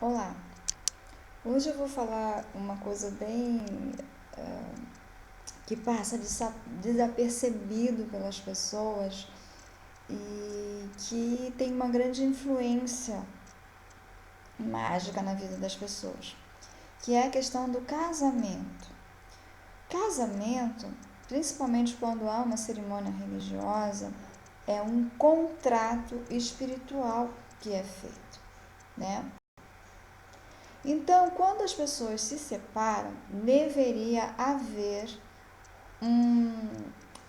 Olá, hoje eu vou falar uma coisa bem que passa desapercebido pelas pessoas e que tem uma grande influência mágica na vida das pessoas, que é a questão do casamento. Casamento, principalmente quando há uma cerimônia religiosa, é um contrato espiritual que é feito, né? Então, quando as pessoas se separam, deveria haver um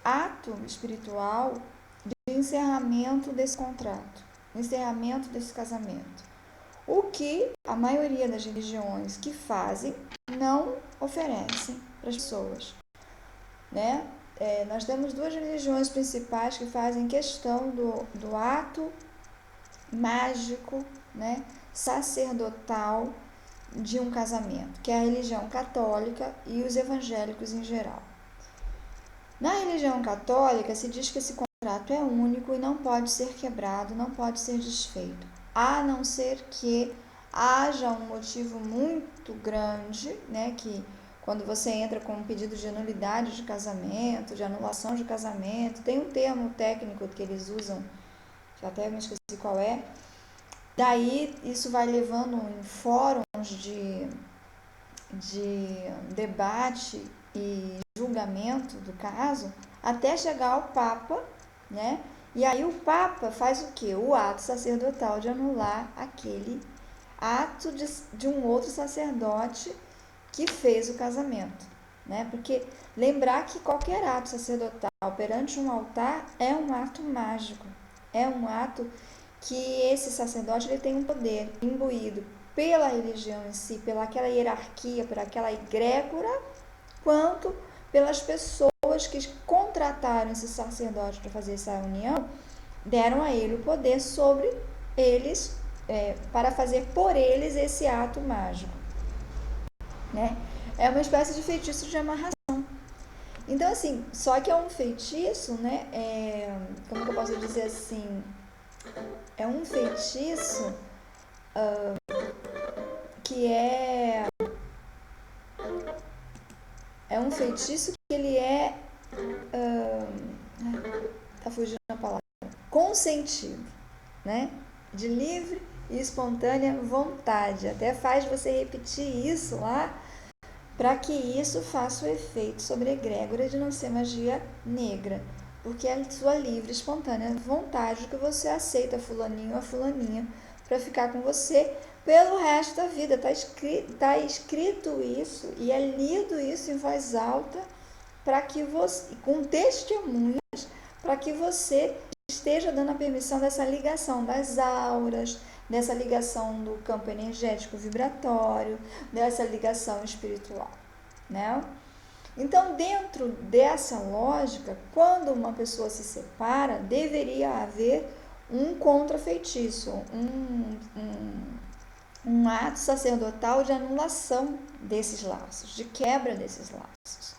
ato espiritual de encerramento desse contrato, encerramento desse casamento. O que a maioria das religiões que fazem não oferecem para as pessoas, né? Nós temos duas religiões principais que fazem questão do ato mágico, né, sacerdotal de um casamento, que é a religião católica e os evangélicos em geral. Na religião católica se diz que esse contrato é único e não pode ser quebrado, não pode ser desfeito, a não ser que haja um motivo muito grande, né, que quando você entra com um pedido de nulidade de casamento, de anulação de casamento, tem um termo técnico que eles usam, que até me esqueci qual é. Daí isso vai levando em fóruns de debate e julgamento do caso até chegar ao Papa, né? E aí o Papa faz o quê? O ato sacerdotal de anular aquele ato de um outro sacerdote que fez o casamento, né? Porque lembrar que qualquer ato sacerdotal perante um altar é um ato mágico, é um ato que esse sacerdote ele tem um poder imbuído pela religião em si, pela aquela hierarquia, por aquela egrégora, quanto pelas pessoas que contrataram esse sacerdote para fazer essa união, deram a ele o poder sobre eles, para fazer por eles esse ato mágico, né? É uma espécie de feitiço de amarração. Então, assim, só que é um feitiço, né? Como que eu posso dizer assim? É um feitiço que é um feitiço que ele tá fugindo a palavra, consentido, né? De livre e espontânea vontade. Até faz você repetir isso lá para que isso faça o efeito sobre a egrégora de não ser magia negra, porque é a sua livre e espontânea vontade que você aceita fulaninho ou fulaninha para ficar com você pelo resto da vida. Tá escrito isso e é lido isso em voz alta para que você, com testemunhas, para que você esteja dando a permissão dessa ligação das auras, dessa ligação do campo energético vibratório, dessa ligação espiritual, né? Então, dentro dessa lógica, quando uma pessoa se separa, deveria haver um contrafeitiço, um ato sacerdotal de anulação desses laços, de quebra desses laços.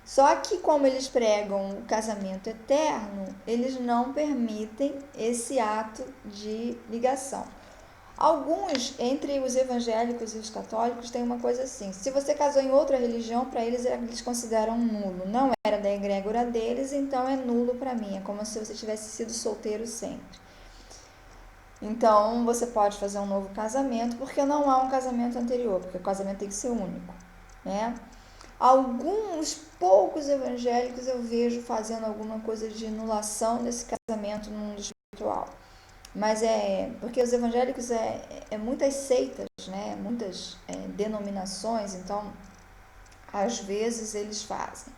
Só que, como eles pregam o casamento eterno, eles não permitem esse ato de ligação. Alguns, entre os evangélicos e os católicos, tem uma coisa assim: se você casou em outra religião, para eles consideram nulo. Não era da egrégora deles, então é nulo para mim. É como se você tivesse sido solteiro sempre. Então você pode fazer um novo casamento, porque não há um casamento anterior, porque o casamento tem que ser único, né? Alguns poucos evangélicos eu vejo fazendo alguma coisa de anulação desse casamento no mundo espiritual. Mas porque os evangélicos é muitas seitas, né? Muitas denominações, então às vezes eles fazem.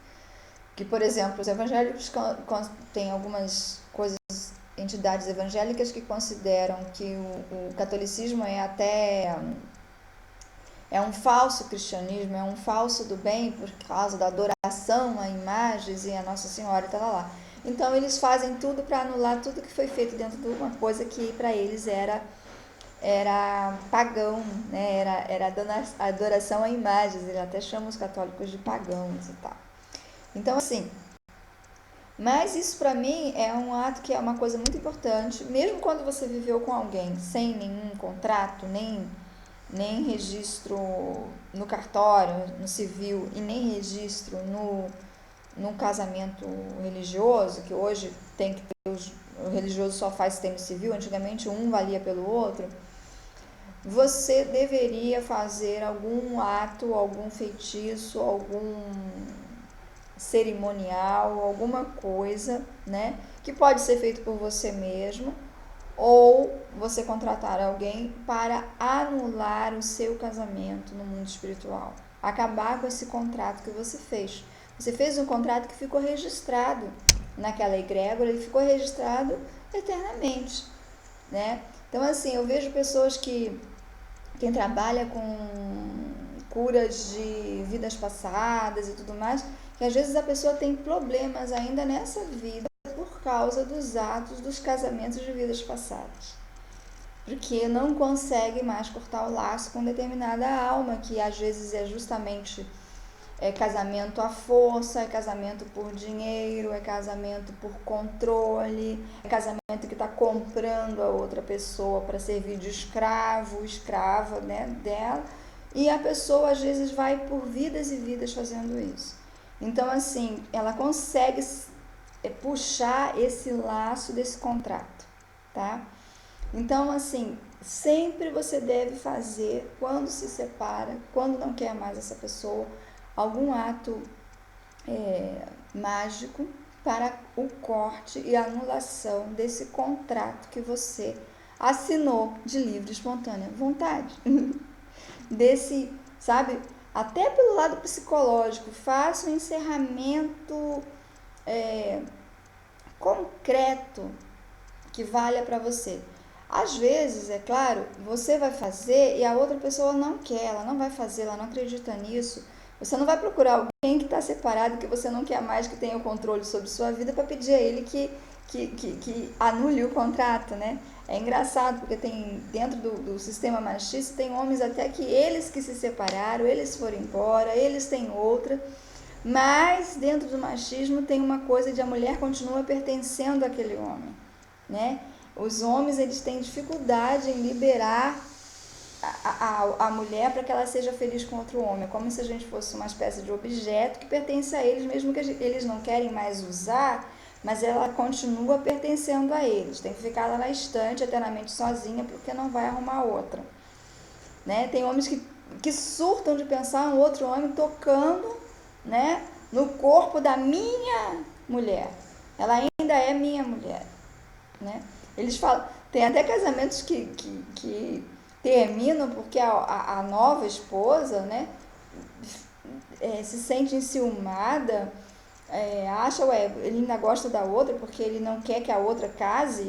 Que, por exemplo, os evangélicos têm algumas coisas, entidades evangélicas que consideram que o catolicismo é um falso cristianismo, é um falso do bem por causa da adoração a imagens e a Nossa Senhora e tal lá. Então eles fazem tudo para anular tudo que foi feito dentro de uma coisa que para eles era pagão, né? Era adoração a imagens. Eles até chamam os católicos de pagãos e tal. Então, assim, mas isso para mim é um ato que é uma coisa muito importante, mesmo quando você viveu com alguém sem nenhum contrato, nem nem registro no cartório, no civil, e nem registro no casamento religioso, que hoje tem que ter o religioso só faz se tem no civil, antigamente um valia pelo outro, você deveria fazer algum ato, algum feitiço, algum cerimonial, alguma coisa, né, que pode ser feito por você mesmo, ou você contratar alguém para anular o seu casamento no mundo espiritual, acabar com esse contrato que você fez. Você fez um contrato que ficou registrado naquela egrégora e ficou registrado eternamente, né? Então, assim, eu vejo pessoas que quem trabalha com curas de vidas passadas e tudo mais, que às vezes a pessoa tem problemas ainda nessa vida por causa dos atos dos casamentos de vidas passadas, porque não consegue mais cortar o laço com determinada alma, que às vezes é justamente casamento à força, é casamento por dinheiro, é casamento por controle, é casamento que está comprando a outra pessoa para servir de escravo, escrava, né, dela, e a pessoa às vezes vai por vidas e vidas fazendo isso. Então, assim, ela consegue puxar esse laço desse contrato, tá? Então, assim, sempre você deve fazer, quando se separa, quando não quer mais essa pessoa, algum ato mágico para o corte e anulação desse contrato que você assinou de livre e espontânea vontade. Desse, sabe, até pelo lado psicológico, faça um encerramento concreto que valha para você. Às vezes, é claro, você vai fazer e a outra pessoa não quer, ela não vai fazer, ela não acredita nisso. Você não vai procurar alguém que está separado, que você não quer mais, que tenha o controle sobre sua vida, para pedir a ele que anule o contrato, né? É engraçado, porque tem dentro do sistema machista, tem homens até que eles que se separaram, eles foram embora, eles têm outra, mas dentro do machismo tem uma coisa de a mulher continua pertencendo àquele homem, né? Os homens, eles têm dificuldade em liberar a mulher para que ela seja feliz com outro homem. É como se a gente fosse uma espécie de objeto que pertence a eles, mesmo que eles não querem mais usar, mas ela continua pertencendo a eles. Tem que ficar lá na estante eternamente sozinha, porque não vai arrumar outra, né? Tem homens que surtam de pensar um outro homem tocando, né, no corpo da minha mulher. Ela ainda é minha mulher, né? Eles falam, tem até casamentos que terminam porque a nova esposa, né, se sente enciumada, acha, ele ainda gosta da outra porque ele não quer que a outra case,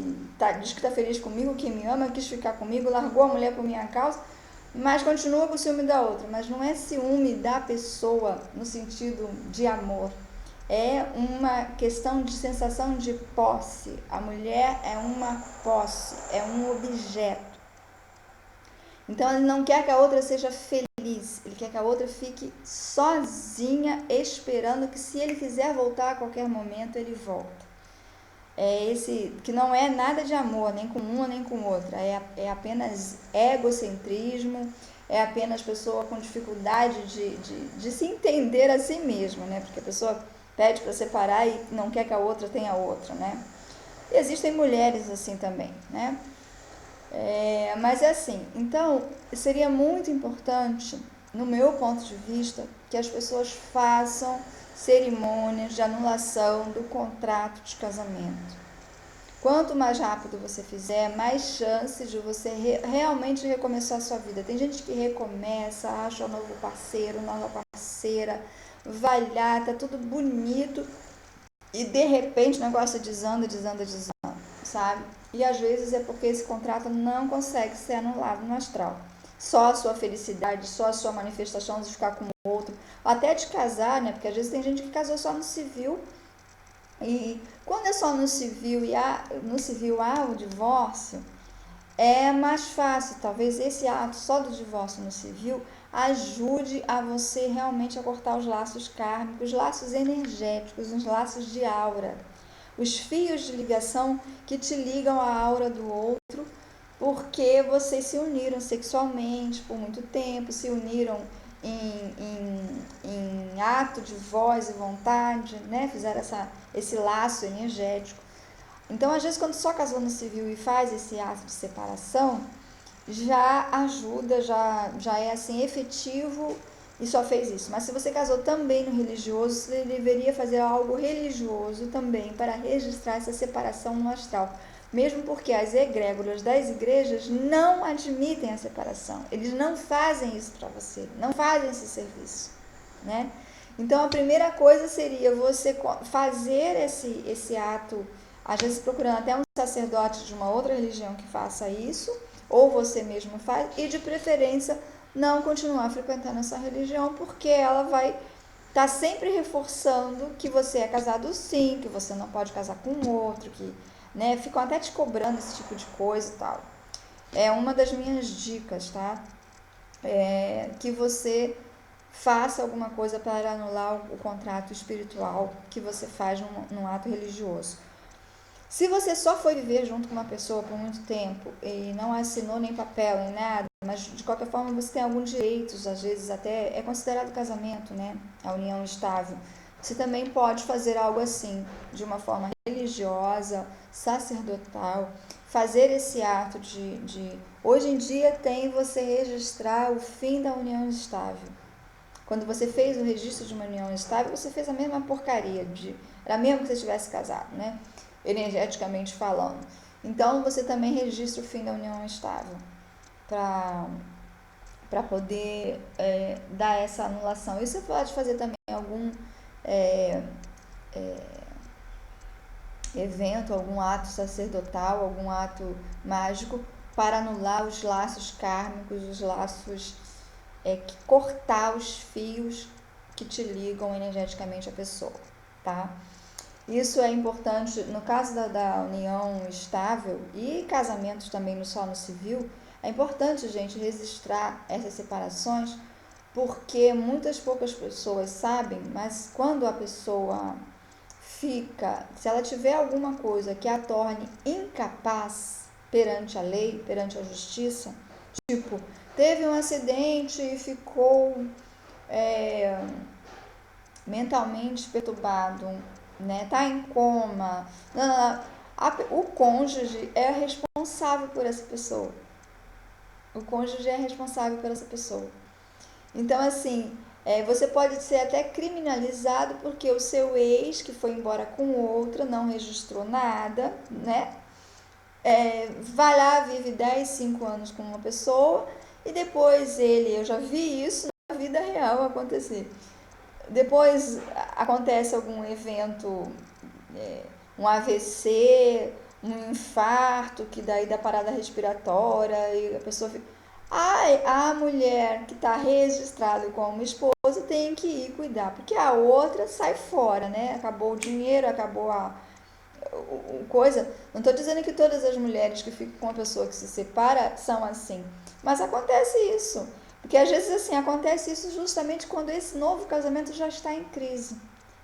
diz que está feliz comigo, que me ama, quis ficar comigo, largou a mulher por minha causa, mas continua com o ciúme da outra. Mas não é ciúme da pessoa no sentido de amor, é uma questão de sensação de posse. A mulher é uma posse, é um objeto. Então ele não quer que a outra seja feliz, ele quer que a outra fique sozinha, esperando que, se ele quiser voltar a qualquer momento, ele volta. Esse que não é nada de amor, nem com uma nem com outra, é apenas egocentrismo, é apenas pessoa com dificuldade de se entender a si mesma, né? Porque a pessoa pede para separar e não quer que a outra tenha outra, né? E existem mulheres assim também, né? Mas é assim, então seria muito importante, no meu ponto de vista, que as pessoas façam cerimônias de anulação do contrato de casamento. Quanto mais rápido você fizer, mais chances de você realmente recomeçar a sua vida. Tem gente que recomeça, acha um novo parceiro, nova parceira, vai lá, tá tudo bonito e de repente o negócio desanda, sabe? E às vezes é porque esse contrato não consegue ser anulado no astral. Só a sua felicidade, só a sua manifestação de ficar com o outro, até de casar, né? Porque às vezes tem gente que casou só no civil, e quando é só no civil e há o divórcio, é mais fácil. Talvez esse ato só do divórcio no civil ajude a você realmente a cortar os laços kármicos, os laços energéticos, os laços de aura, os fios de ligação que te ligam à aura do outro, porque vocês se uniram sexualmente por muito tempo, se uniram em ato de voz e vontade, né? Fizeram esse laço energético. Então, às vezes, quando só casou no civil e faz esse ato de separação, já ajuda, já é assim efetivo e só fez isso. Mas se você casou também no religioso, você deveria fazer algo religioso também para registrar essa separação no astral. Mesmo porque as egrégoras das igrejas não admitem a separação. Eles não fazem isso para você, não fazem esse serviço, né? Então, a primeira coisa seria você fazer esse ato, às vezes procurando até um sacerdote de uma outra religião que faça isso, ou você mesmo faz, e de preferência não continuar frequentando essa religião, porque ela vai estar sempre reforçando que você é casado sim, que você não pode casar com outro, que, né, ficam até te cobrando esse tipo de coisa e tal. É uma das minhas dicas, tá? Que você faça alguma coisa para anular o contrato espiritual que você faz num ato religioso. Se você só foi viver junto com uma pessoa por muito tempo e não assinou nem papel, nem nada, mas de qualquer forma você tem alguns direitos, às vezes até é considerado casamento, né? A união estável. Você também pode fazer algo assim, de uma forma religiosa, sacerdotal, fazer esse ato de... Hoje em dia tem você registrar o fim da união estável. Quando você fez o registro de uma união estável, você fez a mesma porcaria, era mesmo que você tivesse casado, né? Energeticamente falando. Então, você também registra o fim da união estável para poder dar essa anulação. E você pode fazer também algum evento, algum ato sacerdotal, algum ato mágico para anular os laços kármicos, os laços cortar os fios que te ligam energeticamente à pessoa, tá? Isso é importante no caso da união estável e casamentos também só no civil. É importante, gente, registrar essas separações, porque muitas poucas pessoas sabem, mas quando a pessoa fica, se ela tiver alguma coisa que a torne incapaz perante a lei, perante a justiça, tipo, teve um acidente e ficou mentalmente perturbado, né? Tá em coma. O cônjuge é responsável por essa pessoa. O cônjuge é responsável por essa pessoa. Então, assim, você pode ser até criminalizado porque o seu ex, que foi embora com outra, não registrou nada, né? Vai lá, vive 10, 5 anos com uma pessoa e depois eu já vi isso na vida real acontecer. Depois acontece algum evento, um AVC, um infarto, que daí dá parada respiratória e a pessoa fica... a mulher que está registrada como esposa tem que ir cuidar, porque a outra sai fora, né? Acabou o dinheiro, acabou coisa. Não estou dizendo que todas as mulheres que ficam com a pessoa que se separa são assim, mas acontece isso. Porque às vezes assim, acontece isso justamente quando esse novo casamento já está em crise,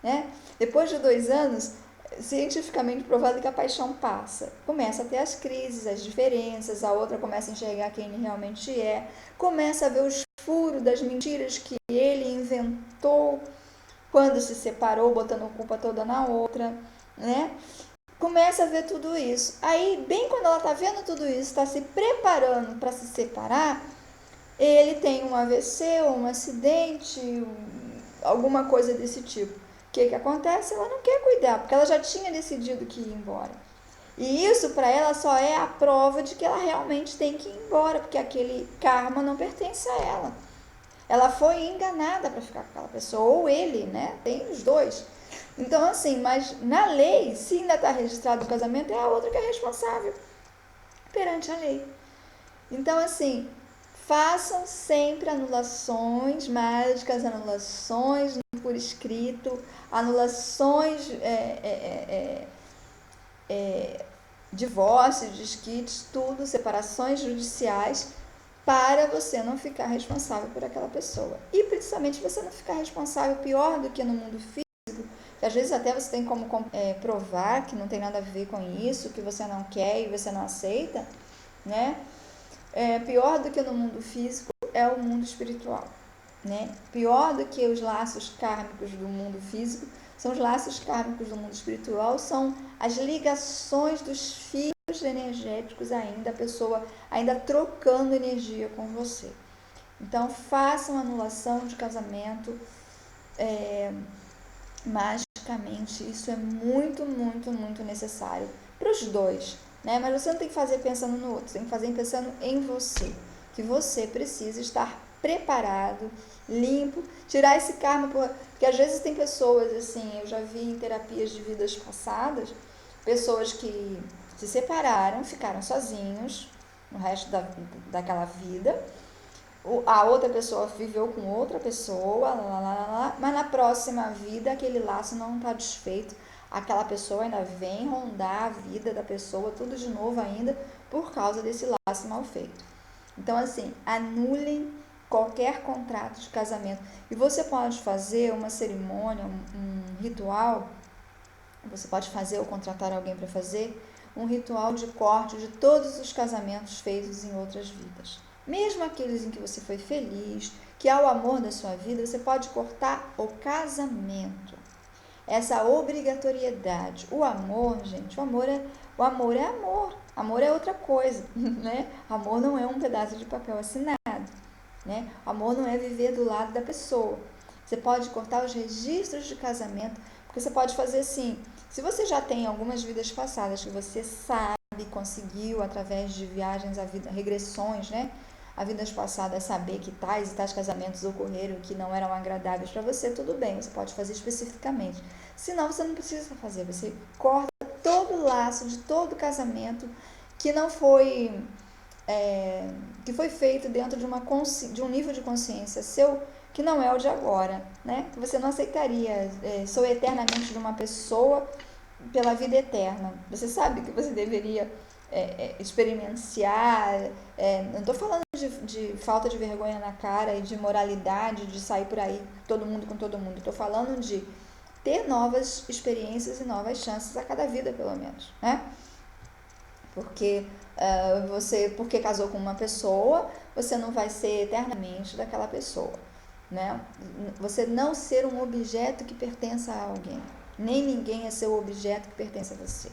né? Depois de 2 anos, cientificamente provado que a paixão passa. Começa a ter as crises, as diferenças, a outra começa a enxergar quem ele realmente é, começa a ver os furos das mentiras que ele inventou quando se separou, botando a culpa toda na outra, né? Começa a ver tudo isso. Aí, bem quando ela está vendo tudo isso, está se preparando para se separar, ele tem um AVC ou um acidente, alguma coisa desse tipo. O que acontece? Ela não quer cuidar, porque ela já tinha decidido que ia embora. E isso para ela só é a prova de que ela realmente tem que ir embora, porque aquele karma não pertence a ela. Ela foi enganada para ficar com aquela pessoa, ou ele, né? Tem os dois. Então, assim, mas na lei, se ainda está registrado o casamento, é a outra que é responsável perante a lei. Então, assim, façam sempre anulações mágicas, anulações por escrito, anulações, divórcios, desquites, tudo, separações judiciais, para você não ficar responsável por aquela pessoa. E principalmente você não ficar responsável, pior do que no mundo físico, que às vezes até você tem como provar que não tem nada a ver com isso, que você não quer e você não aceita. né? Pior do que no mundo físico é o mundo espiritual, né? Pior do que os laços kármicos do mundo físico são os laços kármicos do mundo espiritual, são as ligações dos fios energéticos ainda, a pessoa ainda trocando energia com você. Então, façam anulação de casamento magicamente. Isso é muito, muito, muito necessário para os dois, né? Mas você não tem que fazer pensando no outro, você tem que fazer pensando em você, que você precisa estar preparado, limpo, tirar esse karma, porque às vezes tem pessoas assim, eu já vi em terapias de vidas passadas, pessoas que se separaram, ficaram sozinhos no resto daquela vida, a outra pessoa viveu com outra pessoa, mas na próxima vida aquele laço não está desfeito, aquela pessoa ainda vem rondar a vida da pessoa, tudo de novo ainda, por causa desse laço mal feito. Então, assim, anulem qualquer contrato de casamento. E você pode fazer uma cerimônia, um ritual, você pode fazer ou contratar alguém para fazer, um ritual de corte de todos os casamentos feitos em outras vidas. Mesmo aqueles em que você foi feliz, que é o amor da sua vida, você pode cortar o casamento. Essa obrigatoriedade. O amor, gente, o amor é amor. Amor é outra coisa, né? Amor não é um pedaço de papel assinado, né? Amor não é viver do lado da pessoa. Você pode cortar os registros de casamento, porque você pode fazer assim. Se você já tem algumas vidas passadas que você sabe, conseguiu através de viagens à vida, regressões, né? A vidas passadas saber que tais e tais casamentos ocorreram que não eram agradáveis para você, tudo bem, você pode fazer especificamente. Senão você não precisa fazer, você corta todo o laço de todo casamento que não foi que foi feito dentro de um nível de consciência seu que não é o de agora, né? Que você não aceitaria. Sou eternamente de uma pessoa pela vida eterna. Você sabe que você deveria experienciar. Não estou falando de falta de vergonha na cara e de moralidade, de sair por aí todo mundo com todo mundo. Estou falando de ter novas experiências e novas chances a cada vida, pelo menos, né? Porque porque casou com uma pessoa, você não vai ser eternamente daquela pessoa, né? Você não ser um objeto que pertença a alguém, nem ninguém é seu objeto que pertence a você.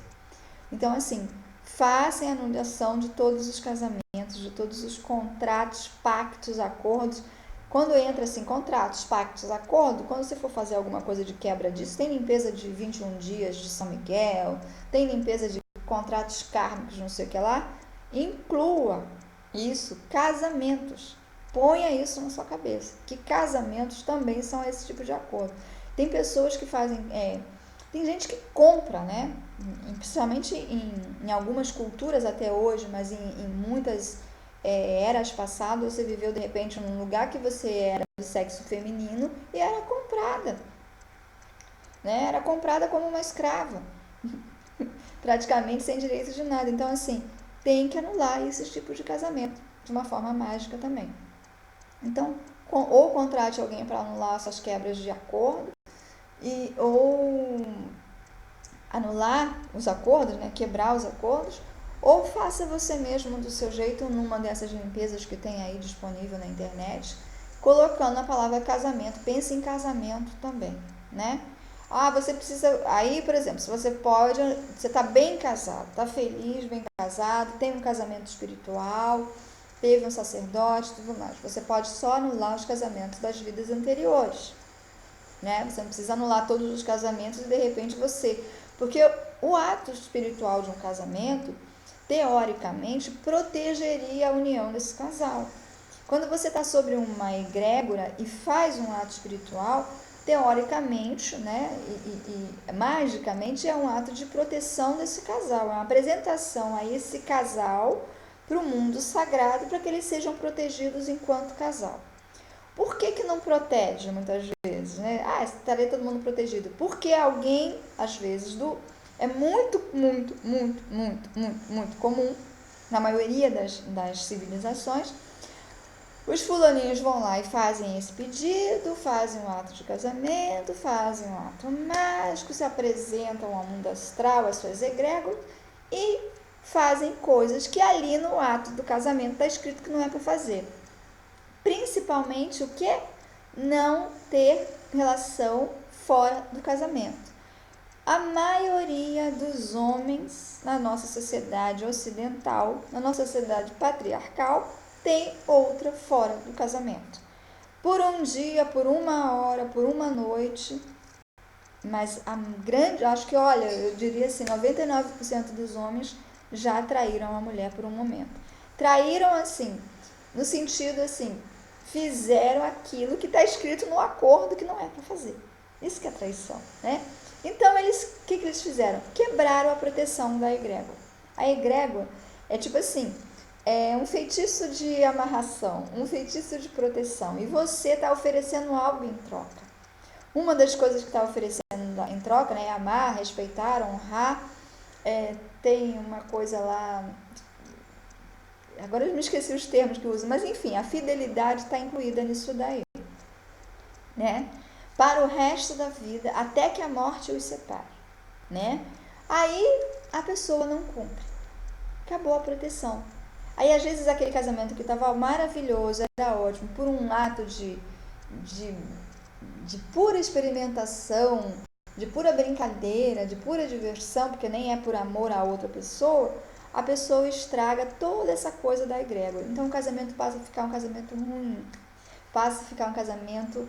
Então, assim, façam a anulação de todos os casamentos, de todos os contratos, pactos, acordos. Quando entra assim, contratos, pactos, acordo, quando você for fazer alguma coisa de quebra disso, tem limpeza de 21 dias de São Miguel, tem limpeza de contratos kármicos, não sei o que lá, inclua isso, casamentos. Ponha isso na sua cabeça, que casamentos também são esse tipo de acordo. Tem pessoas que fazem, tem gente que compra, né? Principalmente em algumas culturas até hoje, mas em muitas eras passadas, você viveu de repente num lugar que você era do sexo feminino e era comprada, né? Era comprada como uma escrava. Praticamente sem direito de nada. Então, assim, tem que anular esse tipo de casamento de uma forma mágica também. Então, ou contrate alguém para anular essas quebras de acordo, ou anular os acordos, né, quebrar os acordos, ou faça você mesmo do seu jeito numa dessas limpezas que tem aí disponível na internet, colocando a palavra casamento. Pense em casamento também, né? Você precisa. Aí, por exemplo, se você pode. Você está bem casado, está feliz, bem casado, tem um casamento espiritual, teve um sacerdote e tudo mais. Você pode só anular os casamentos das vidas anteriores, né? Você não precisa anular todos os casamentos e de repente você. Porque o ato espiritual de um casamento, teoricamente, protegeria a união desse casal. Quando você está sobre uma egrégora e faz um ato espiritual, teoricamente, né, e magicamente é um ato de proteção desse casal, é uma apresentação a esse casal para o mundo sagrado, para que eles sejam protegidos enquanto casal. Por que não protege muitas vezes, né? Estarei todo mundo protegido. Porque alguém, às vezes, é muito, muito, muito, muito, muito, muito comum, na maioria das civilizações, os fulaninhos vão lá e fazem esse pedido, fazem um ato de casamento, fazem um ato mágico, se apresentam ao mundo astral, às suas egrégoras, e fazem coisas que ali no ato do casamento está escrito que não é para fazer. Principalmente o que? Não ter relação fora do casamento. A maioria dos homens na nossa sociedade ocidental, na nossa sociedade patriarcal, tem outra fora do casamento. Por um dia, por uma hora, por uma noite, mas acho que, olha, eu diria assim, 99% dos homens já traíram a mulher por um momento. Traíram assim, no sentido assim, fizeram aquilo que está escrito no acordo que não é para fazer. Isso que é traição, né? Então, o que eles fizeram? Quebraram a proteção da egrégora. A egrégora é tipo assim, é um feitiço de amarração, um feitiço de proteção. E você está oferecendo algo em troca. Uma das coisas que está oferecendo em troca, né, é amar, respeitar, honrar. Tem uma coisa lá, agora eu me esqueci os termos que uso, mas enfim, a fidelidade está incluída nisso daí, né? Para o resto da vida, até que a morte os separe, né? Aí a pessoa não cumpre, acabou a proteção. Aí às vezes aquele casamento que estava maravilhoso, era ótimo, por um ato de pura experimentação, de pura brincadeira, de pura diversão, porque nem é por amor a outra pessoa, a pessoa estraga toda essa coisa da egrégora. Então o casamento passa a ficar um casamento ruim, passa a ficar um casamento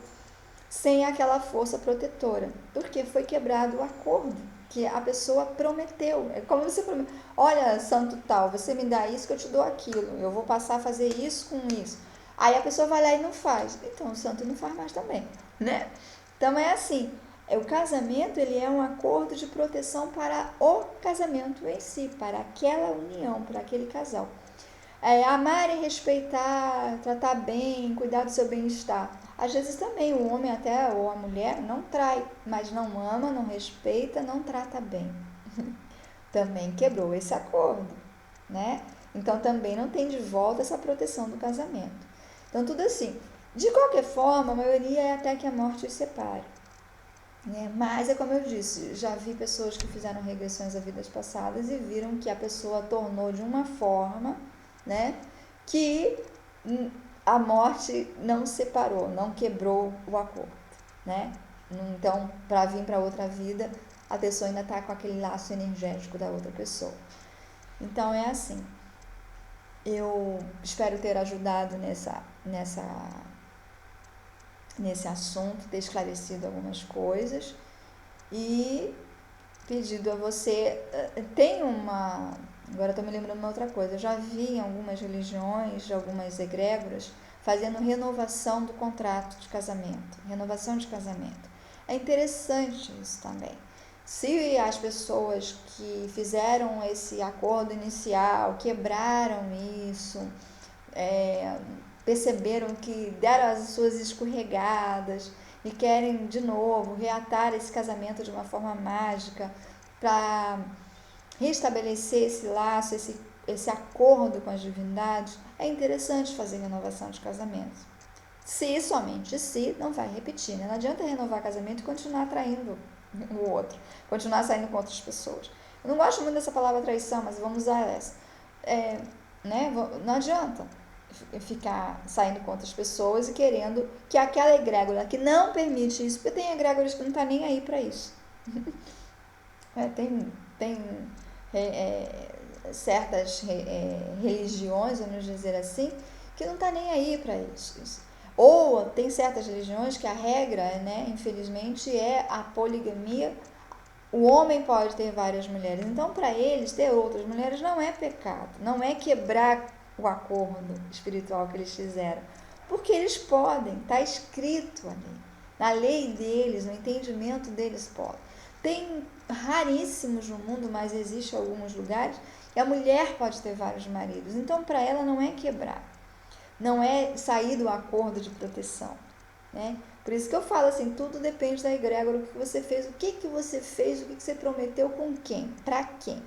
sem aquela força protetora, porque foi quebrado o acordo que a pessoa prometeu. É como você prometeu, olha, santo tal, você me dá isso que eu te dou aquilo, eu vou passar a fazer isso com isso. Aí a pessoa vai lá e não faz, então o santo não faz mais também, né? Então é assim, o casamento ele é um acordo de proteção para o casamento em si, para aquela união, para aquele casal. Amar e respeitar, tratar bem, cuidar do seu bem-estar. Às vezes também o homem até ou a mulher não trai, mas não ama, não respeita, não trata bem. Também quebrou esse acordo, né? Então também não tem de volta essa proteção do casamento. Então tudo assim. De qualquer forma, a maioria é até que a morte os separe. Né? Mas é como eu disse, já vi pessoas que fizeram regressões a vidas passadas e viram que a pessoa tornou de uma forma, né, que a morte não separou, não quebrou o acordo, né? Então, para vir para outra vida, a pessoa ainda está com aquele laço energético da outra pessoa. Então é assim. Eu espero ter ajudado nesse assunto, ter esclarecido algumas coisas e pedido a você. Agora estou me lembrando de uma outra coisa. Eu já vi em algumas religiões, de algumas egrégoras, fazendo renovação do contrato de casamento. Renovação de casamento. É interessante isso também. Se as pessoas que fizeram esse acordo inicial quebraram isso, perceberam que deram as suas escorregadas e querem de novo reatar esse casamento de uma forma mágica para restabelecer esse laço, esse acordo com as divindades, é interessante fazer renovação de casamento. Se, somente se, não vai repetir, né? Não adianta renovar casamento e continuar traindo o outro, continuar saindo com outras pessoas. Eu não gosto muito dessa palavra traição, mas vamos usar essa. Né? Não adianta ficar saindo com outras pessoas e querendo que aquela egrégora que não permite isso, porque tem egrégoras que não está nem aí para isso. Tem certas religiões, vamos dizer assim, que não está nem aí para isso. Ou tem certas religiões que a regra, né, infelizmente, é a poligamia. O homem pode ter várias mulheres. Então, para eles, ter outras mulheres não é pecado, não é quebrar o acordo espiritual que eles fizeram. Porque eles podem, está escrito ali. Na lei deles, no entendimento deles, podem. Tem raríssimos no mundo, mas existe em alguns lugares, que a mulher pode ter vários maridos. Então, para ela, não é quebrar. Não é sair do acordo de proteção, né? Por isso que eu falo assim, tudo depende da egrégora, o que você fez, o que você fez, o que você prometeu com quem, para quem,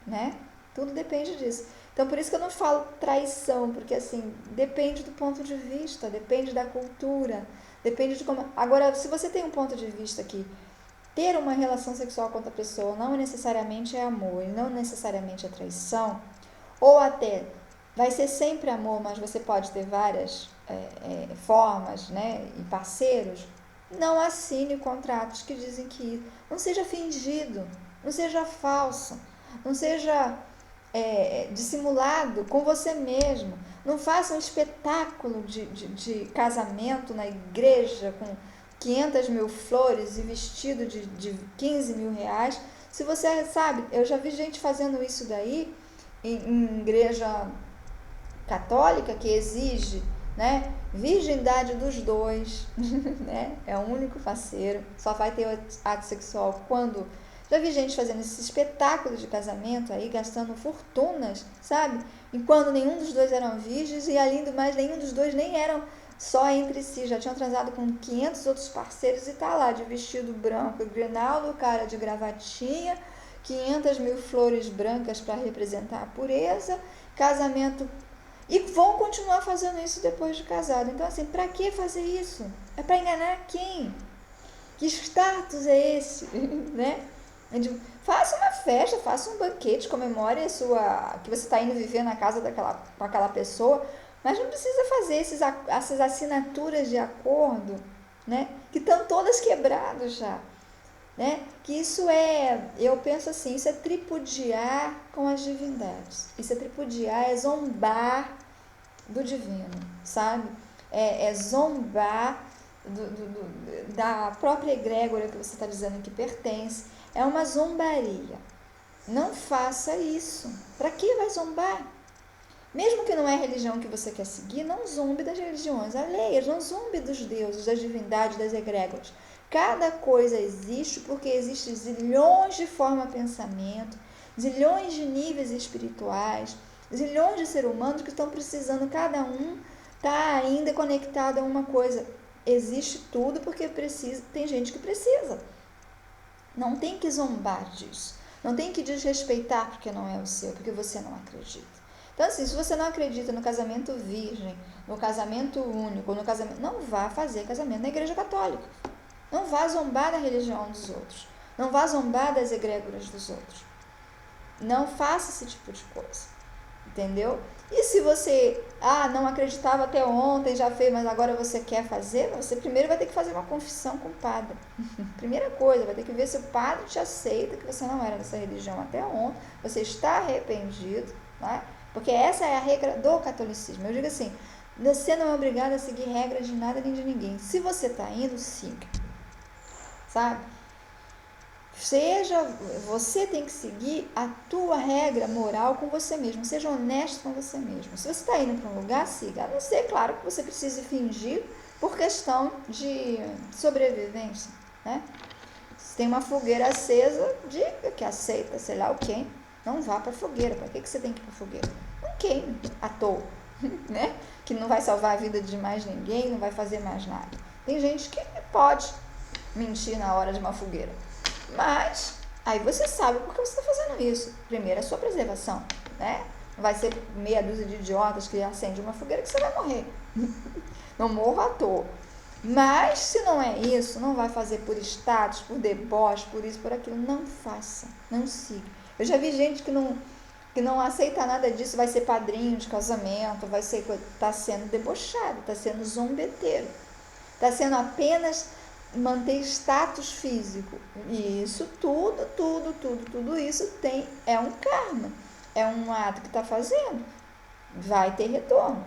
né? Tudo depende disso. Então, por isso que eu não falo traição, porque assim, depende do ponto de vista, depende da cultura, depende de como... Agora, se você tem um ponto de vista que ter uma relação sexual com outra pessoa não necessariamente é amor, e não necessariamente é traição, ou até vai ser sempre amor, mas você pode ter várias formas, né, e parceiros, não assine contratos que dizem que não seja fingido, não seja falso, não seja dissimulado com você mesmo. Não faça um espetáculo de casamento na igreja com 500 mil flores e vestido de 15 mil reais. Se você sabe, eu já vi gente fazendo isso daí em igreja católica que exige, né, virgindade dos dois, né, é o único parceiro, só vai ter ato sexual quando... Já vi gente fazendo esse espetáculo de casamento aí, gastando fortunas, sabe? Enquanto nenhum dos dois eram virgens e, além do mais, nenhum dos dois nem eram só entre si, já tinham transado com 500 outros parceiros e tá lá de vestido branco, grinaldo, cara de gravatinha, 500 mil flores brancas para representar a pureza, casamento... E vão continuar fazendo isso depois de casado. Então, assim, para que fazer isso? É para enganar quem? Que status é esse, né? Faça uma festa, faça um banquete, comemore que você está indo viver na casa com aquela pessoa, mas não precisa fazer essas assinaturas de acordo, né, que estão todas quebradas já, né, que isso eu penso assim, isso é tripudiar com as divindades, isso é tripudiar, é zombar do divino, sabe, é zombar da própria egrégora que você está dizendo que pertence. É uma zombaria. Não faça isso. Para que vai zombar? Mesmo que não é a religião que você quer seguir, não zombe das religiões alheias, não zombe dos deuses, das divindades, das egrégoras. Cada coisa existe porque existem zilhões de formas de pensamento, zilhões de níveis espirituais, zilhões de seres humanos que estão precisando, cada um está ainda conectado a uma coisa. Existe tudo porque precisa, tem gente que precisa. Não tem que zombar disso. Não tem que desrespeitar porque não é o seu, porque você não acredita. Então, assim, se você não acredita no casamento virgem, no casamento único, no casamento, não vá fazer casamento na igreja católica. Não vá zombar da religião dos outros. Não vá zombar das egrégoras dos outros. Não faça esse tipo de coisa. Entendeu? E se você, não acreditava até ontem, já fez, mas agora você quer fazer, você primeiro vai ter que fazer uma confissão com o padre. Primeira coisa, vai ter que ver se o padre te aceita que você não era dessa religião até ontem, você está arrependido, né? Porque essa é a regra do catolicismo. Eu digo assim, você não é obrigado a seguir regras de nada nem de ninguém. Se você está indo, siga. Sabe? Você tem que seguir a tua regra moral com você mesmo, seja honesto com você mesmo. Se você está indo para um lugar, siga. A não ser, claro, que você precise fingir por questão de sobrevivência, né? Se tem uma fogueira acesa, diga que aceita, sei lá o quem, não vá para a fogueira. Para que você tem que ir para a fogueira? Não queime à toa, né? Que não vai salvar a vida de mais ninguém, não vai fazer mais nada. Tem gente que pode mentir na hora de uma fogueira. Mas, aí você sabe por que você está fazendo isso. Primeiro, a sua preservação, né? Não vai ser meia dúzia de idiotas que acende uma fogueira que você vai morrer. Não morra à toa. Mas, se não é isso, não vai fazer por status, por deboche, por isso, por aquilo. Não faça, não siga. Eu já vi gente que não aceita nada disso, vai ser padrinho de casamento, está sendo debochado, está sendo zombeteiro. Está sendo apenas... manter status físico, e isso tudo isso é um karma, é um ato que está fazendo, vai ter retorno.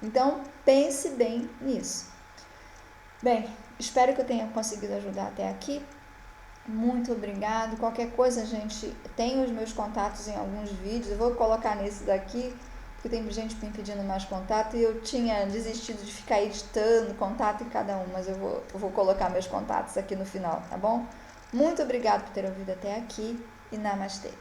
Então pense bem nisso. Bem, espero que eu tenha conseguido ajudar até aqui. Muito obrigado. Qualquer coisa, gente, tem os meus contatos em alguns vídeos, eu vou colocar nesse daqui, porque tem gente me pedindo mais contato e eu tinha desistido de ficar editando contato em cada um, mas eu vou colocar meus contatos aqui no final, tá bom? Muito obrigado por ter ouvido até aqui e namastê!